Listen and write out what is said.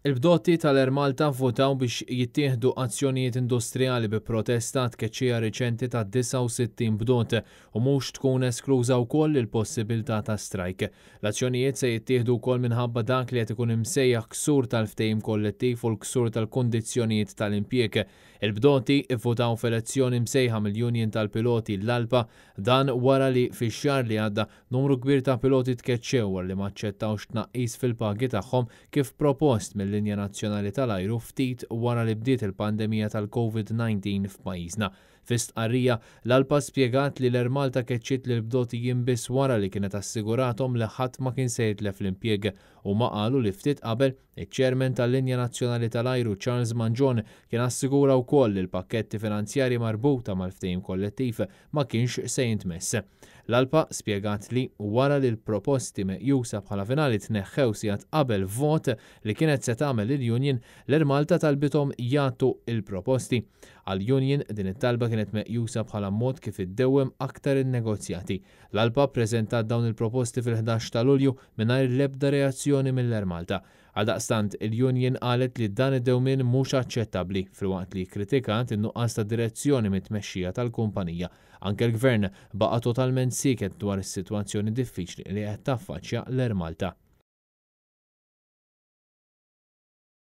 Il-bdotti tal-Ermalta votaw biex jittieħdu azzjonijiet industrijali bi protesta tkeċċija riċenti ta' 69 bdot u mhux tkun eskluża wkoll il-possibilità ta' strajk. L-azzjonijiet se jittieħdu wkoll minħabba dak li qed ikun imsejjaħ ksur tal-ftehim kollettiv u l-ksur tal-kundizzjonijiet tal-impjieg. Il-bdoti ivvotaw f'elezzjoni msejħa mill-Union tal-Piloti l-Alpa dan wara li fix-xahar li għadda numru kbir ta' piloti tkeċċew li ma aċċettawx tnaqqis fil-pagi tagħhom kif propost mill-Linja Nazzjonali tal-Ajru ftit wara li bdiet il-pandemija tal-COVID-19 f'pajjiżna. F'istqarrija l-Alpa spjegat li l-Ermalta keċċiet li l-bdoti jinbiss wara li kienet assigurathom li ħadd ma kien se jitlef l-impjieg u ma qalu li ftit qabel iċ-Chairman tal-Linja Nazzjonali tal-Ajru Charles Mangione kien assigura wkoll li l-pakketti finanzjarji marbuta mal-ftehim kollettiv ma kienx se jintmess. L-Alpa spjegat li wara li l-proposti meqjusa bħala finali tneħħew sigħat qabel vot li kienet se tagħmel il-Union, l-Ermalta talbithom jagħtu il-proposti. Għall-Union din it-talba kienet meqjusa bħala mod kif iddewwem aktar in-negozjati. L-Alpa ppreżentat dawn il-proposti fil-11 ta' Lulju mingħajr l-ebda reazzjoni mill-Ermalta. Għaldaqstant il-Union qalet li dan id-dewmien mhux aċċettabbli filwaqt li kritikat in-nuqqas ta' direzzjoni mit-tmexxija tal-kumpanija. Anke l-Gvern baqa' totalment siket dwar is-sitwazzjoni diffiċli li qed taffaċċja l-Ermalta.